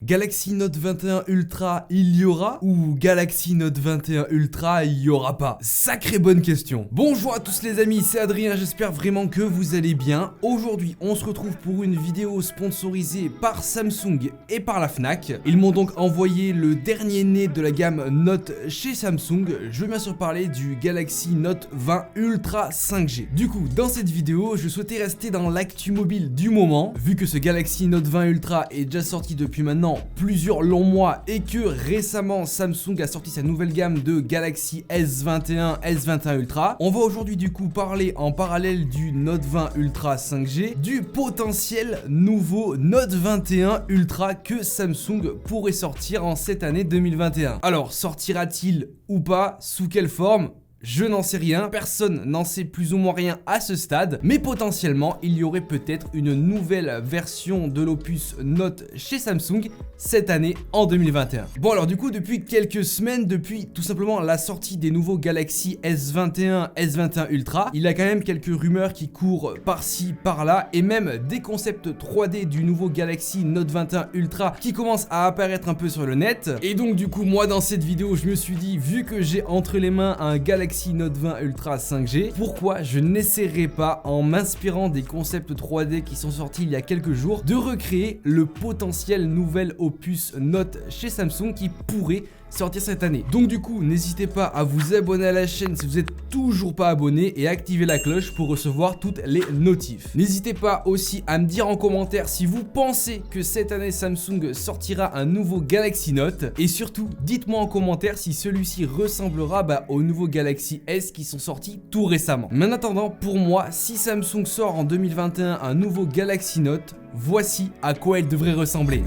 Galaxy Note 21 Ultra, il y aura ou Galaxy Note 21 Ultra, il y aura pas? Sacrée bonne question. Bonjour à tous les amis, c'est Adrien, j'espère vraiment que vous allez bien. Aujourd'hui, on se retrouve pour une vidéo sponsorisée par Samsung et par la Fnac. Ils m'ont donc envoyé le dernier né de la gamme Note chez Samsung. Je veux bien sûr parler du Galaxy Note 20 Ultra 5G. Du coup, dans cette vidéo, je souhaitais rester dans l'actu mobile du moment, vu que ce Galaxy Note 20 Ultra est déjà sorti depuis maintenant plusieurs longs mois et que récemment Samsung a sorti sa nouvelle gamme de Galaxy S21, S21 Ultra. On va aujourd'hui du coup parler en parallèle du Note 20 Ultra 5G, du potentiel nouveau Note 21 Ultra que Samsung pourrait sortir en cette année 2021. Alors, sortira-t-il ou pas? Sous quelle forme? Je n'en sais rien, personne n'en sait plus ou moins rien à ce stade, mais potentiellement il y aurait peut-être une nouvelle version de l'opus Note chez Samsung cette année en 2021. Bon alors du coup depuis quelques semaines, depuis tout simplement la sortie des nouveaux Galaxy S21, S21 Ultra, il y a quand même quelques rumeurs qui courent par-ci par-là et même des concepts 3D du nouveau Galaxy Note 21 Ultra qui commencent à apparaître un peu sur le net. Et donc du coup moi dans cette vidéo je me suis dit, vu que j'ai entre les mains un Galaxy Note 20 Ultra 5G, pourquoi je n'essaierai pas, en m'inspirant des concepts 3D qui sont sortis il y a quelques jours, de recréer le potentiel nouvel opus Note chez Samsung qui pourrait sortir cette année. Donc du coup, n'hésitez pas à vous abonner à la chaîne si vous n'êtes toujours pas abonné et activer la cloche pour recevoir toutes les notifs. N'hésitez pas aussi à me dire en commentaire si vous pensez que cette année Samsung sortira un nouveau Galaxy Note et surtout, dites-moi en commentaire si celui-ci ressemblera au nouveau Galaxy S qui sont sortis tout récemment. Mais en attendant, pour moi, si Samsung sort en 2021 un nouveau Galaxy Note, voici à quoi il devrait ressembler.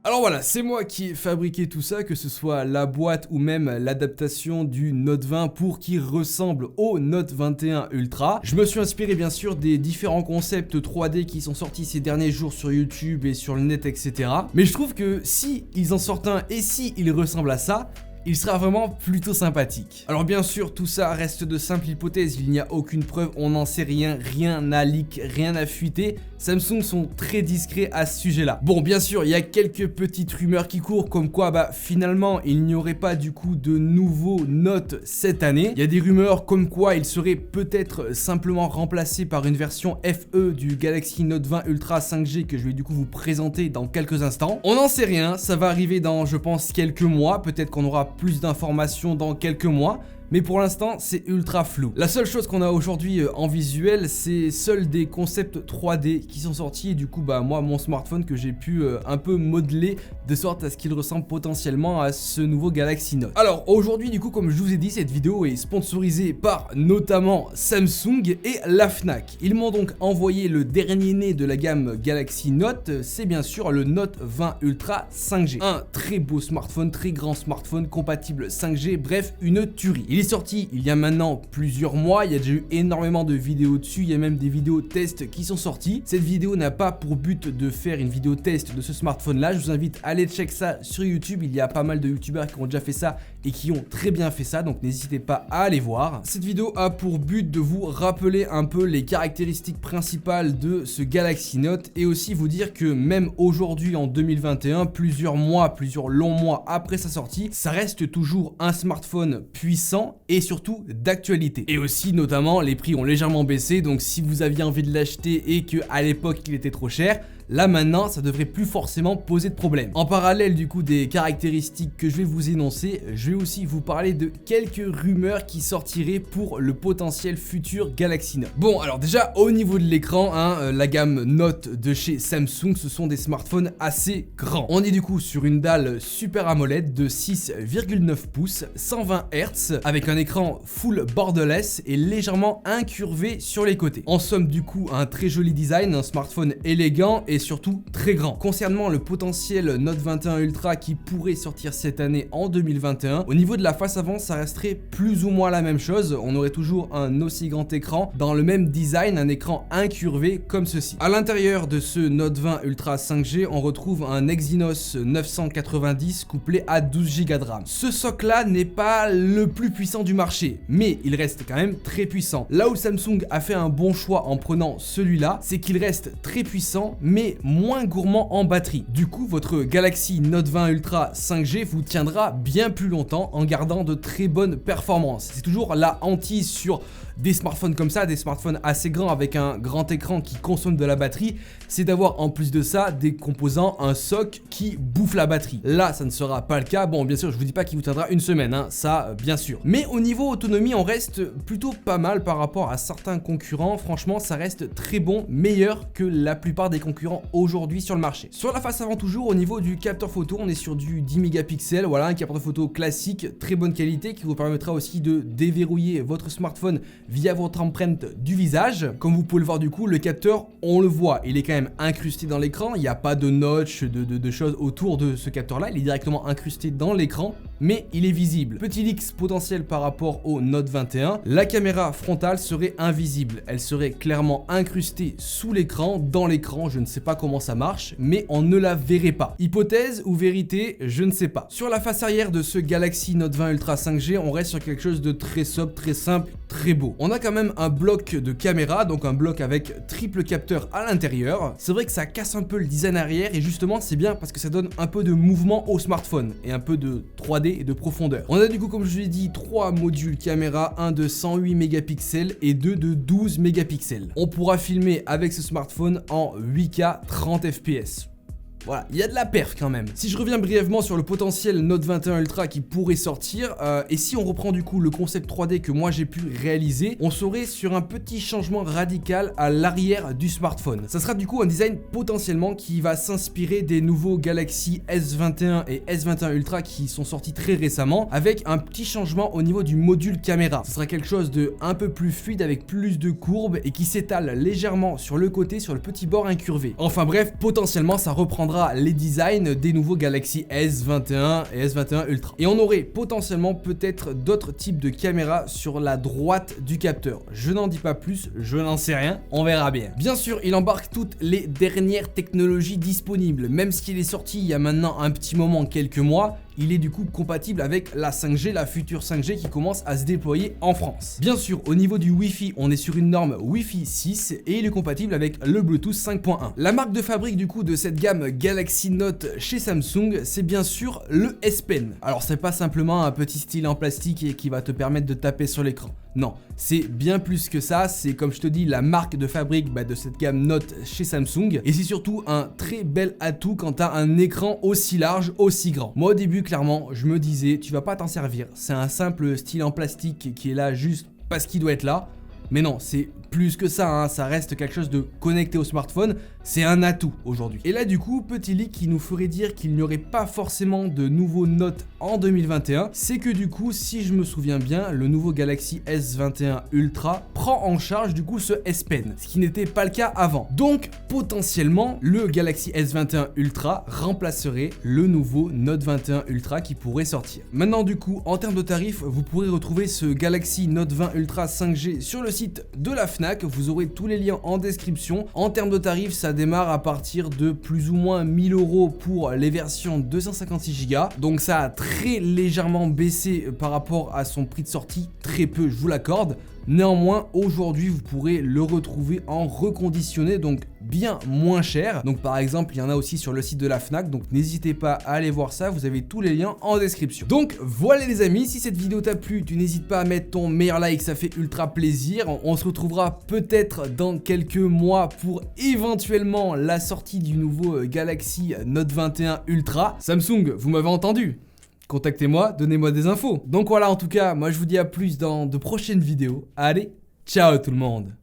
Alors voilà, c'est moi qui ai fabriqué tout ça, que ce soit la boîte ou même l'adaptation du Note 20 pour qu'il ressemble au Note 21 Ultra. Je me suis inspiré bien sûr des différents concepts 3D qui sont sortis ces derniers jours sur YouTube et sur le net, etc. Mais je trouve que si ils en sortent un et si il ressemble à ça, il sera vraiment plutôt sympathique. Alors bien sûr, tout ça reste de simples hypothèses, il n'y a aucune preuve, on n'en sait rien, rien n'a leak, rien n'a fuité. Samsung sont très discrets à ce sujet-là. Bon, bien sûr, il y a quelques petites rumeurs qui courent comme quoi finalement il n'y aurait pas du coup de nouveau Note cette année. Il y a des rumeurs comme quoi il serait peut-être simplement remplacé par une version FE du Galaxy Note 20 Ultra 5G que je vais du coup vous présenter dans quelques instants. On n'en sait rien, ça va arriver dans je pense quelques mois, peut-être qu'on aura plus d'informations dans quelques mois. Mais pour l'instant, c'est ultra flou. La seule chose qu'on a aujourd'hui en visuel, c'est seuls des concepts 3D qui sont sortis. Et du coup, moi, mon smartphone que j'ai pu un peu modeler de sorte à ce qu'il ressemble potentiellement à ce nouveau Galaxy Note. Alors aujourd'hui, du coup, comme je vous ai dit, cette vidéo est sponsorisée par notamment Samsung et la Fnac. Ils m'ont donc envoyé le dernier né de la gamme Galaxy Note. C'est bien sûr le Note 20 Ultra 5G. Un très beau smartphone, très grand smartphone, compatible 5G, bref, une tuerie. Il est sorti il y a maintenant plusieurs mois, il y a déjà eu énormément de vidéos dessus, il y a même des vidéos tests qui sont sorties. Cette vidéo n'a pas pour but de faire une vidéo test de ce smartphone là, je vous invite à aller check ça sur YouTube, il y a pas mal de youtubeurs qui ont déjà fait ça et qui ont très bien fait ça, donc n'hésitez pas à aller voir. Cette vidéo a pour but de vous rappeler un peu les caractéristiques principales de ce Galaxy Note et aussi vous dire que même aujourd'hui en 2021, plusieurs longs mois après sa sortie, ça reste toujours un smartphone puissant et surtout d'actualité. Et aussi notamment les prix ont légèrement baissé, donc si vous aviez envie de l'acheter et que à l'époque il était trop cher, Là maintenant, ça devrait plus forcément poser de problème. En parallèle du coup des caractéristiques que je vais vous énoncer, je vais aussi vous parler de quelques rumeurs qui sortiraient pour le potentiel futur Galaxy Note. Bon, alors déjà au niveau de l'écran, la gamme Note de chez Samsung, ce sont des smartphones assez grands. On est du coup sur une dalle Super AMOLED de 6,9 pouces, 120 Hz, avec un écran full borderless et légèrement incurvé sur les côtés. En somme du coup un très joli design, un smartphone élégant et surtout très grand. Concernant le potentiel Note 21 Ultra qui pourrait sortir cette année en 2021, au niveau de la face avant ça resterait plus ou moins la même chose, on aurait toujours un aussi grand écran dans le même design, un écran incurvé comme ceci. À l'intérieur de ce Note 20 Ultra 5G, on retrouve un Exynos 990 couplé à 12 Go de RAM. Ce socle là n'est pas le plus puissant du marché, mais il reste quand même très puissant. Là où Samsung a fait un bon choix en prenant celui-là, c'est qu'il reste très puissant mais moins gourmand en batterie. Du coup, votre Galaxy Note 20 Ultra 5G vous tiendra bien plus longtemps en gardant de très bonnes performances. C'est toujours la hantise sur des smartphones comme ça, des smartphones assez grands avec un grand écran qui consomme de la batterie, c'est d'avoir en plus de ça des composants, un soc qui bouffe la batterie. Là, ça ne sera pas le cas. Bon, bien sûr, je vous dis pas qu'il vous tiendra une semaine, ça, bien sûr. Mais au niveau autonomie, on reste plutôt pas mal par rapport à certains concurrents. Franchement, ça reste très bon, meilleur que la plupart des concurrents aujourd'hui sur le marché. Sur la face avant toujours, au niveau du capteur photo, on est sur du 10 mégapixels, voilà, un capteur photo classique, très bonne qualité, qui vous permettra aussi de déverrouiller votre smartphone via votre empreinte du visage. Comme vous pouvez le voir du coup, le capteur, on le voit, il est quand même incrusté dans l'écran, il n'y a pas de notch, de choses autour de ce capteur là, il est directement incrusté dans l'écran, mais il est visible. Petit leaks potentiel par rapport au Note 21, la caméra frontale serait invisible, elle serait clairement incrustée sous l'écran, dans l'écran, je ne sais pas comment ça marche, mais on ne la verrait pas. Hypothèse ou vérité, je ne sais pas. Sur la face arrière de ce Galaxy Note 20 Ultra 5G, on reste sur quelque chose de très sobre, très simple, très beau. On a quand même un bloc de caméra, donc un bloc avec triple capteur à l'intérieur. C'est vrai que ça casse un peu le design arrière et justement c'est bien parce que ça donne un peu de mouvement au smartphone et un peu de 3D et de profondeur. On a du coup, comme je l'ai dit, 3 modules caméra, un de 108 mégapixels et deux de 12 mégapixels. On pourra filmer avec ce smartphone en 8K 30 fps. Voilà, il y a de la perf quand même. Si je reviens brièvement sur le potentiel Note 21 Ultra qui pourrait sortir, et si on reprend du coup le concept 3D que moi j'ai pu réaliser, on serait sur un petit changement radical à l'arrière du smartphone. Ça sera du coup un design potentiellement qui va s'inspirer des nouveaux Galaxy S21 et S21 Ultra qui sont sortis très récemment, avec un petit changement au niveau du module caméra. Ce sera quelque chose de un peu plus fluide avec plus de courbes et qui s'étale légèrement sur le côté, sur le petit bord incurvé. Enfin bref, potentiellement ça reprendra les designs des nouveaux Galaxy S21 et S21 Ultra. Et on aurait potentiellement peut-être d'autres types de caméras sur la droite du capteur. Je n'en dis pas plus, je n'en sais rien, on verra bien. Bien sûr, il embarque toutes les dernières technologies disponibles. Même s'il est sorti il y a maintenant un petit moment, quelques mois, il est du coup compatible avec la 5G, la future 5G qui commence à se déployer en France. Bien sûr, au niveau du Wi-Fi, on est sur une norme Wi-Fi 6 et il est compatible avec le Bluetooth 5.1. La marque de fabrique du coup de cette gamme Galaxy Note chez Samsung, c'est bien sûr le S Pen. Alors c'est pas simplement un petit stylet en plastique qui va te permettre de taper sur l'écran. Non, c'est bien plus que ça, c'est comme je te dis la marque de fabrique de cette gamme Note chez Samsung et c'est surtout un très bel atout quand tu as un écran aussi large, aussi grand. Moi au début clairement je me disais tu vas pas t'en servir, c'est un simple stylet en plastique qui est là juste parce qu'il doit être là, mais non, c'est plus que ça, ça reste quelque chose de connecté au smartphone, c'est un atout aujourd'hui. Et là du coup, petit leak qui nous ferait dire qu'il n'y aurait pas forcément de nouveaux Note en 2021, c'est que du coup, si je me souviens bien, le nouveau Galaxy S21 Ultra prend en charge du coup ce S Pen, ce qui n'était pas le cas avant. Donc potentiellement, le Galaxy S21 Ultra remplacerait le nouveau Note 21 Ultra qui pourrait sortir. Maintenant du coup, en termes de tarifs, vous pourrez retrouver ce Galaxy Note 20 Ultra 5G sur le site de la Fnac, vous aurez tous les liens en description. En termes de tarifs, ça démarre à partir de plus ou moins 1000 € pour les versions 256 Go. Donc ça a très légèrement baissé par rapport à son prix de sortie, très peu, je vous l'accorde. Néanmoins, aujourd'hui, vous pourrez le retrouver en reconditionné, donc bien moins cher. Donc par exemple, il y en a aussi sur le site de la Fnac, donc n'hésitez pas à aller voir ça, vous avez tous les liens en description. Donc voilà les amis, si cette vidéo t'a plu, tu n'hésites pas à mettre ton meilleur like, ça fait ultra plaisir. On se retrouvera peut-être dans quelques mois pour éventuellement la sortie du nouveau Galaxy Note 21 Ultra. Samsung, vous m'avez entendu? Contactez-moi, donnez-moi des infos. Donc voilà, en tout cas, moi je vous dis à plus dans de prochaines vidéos. Allez, ciao tout le monde!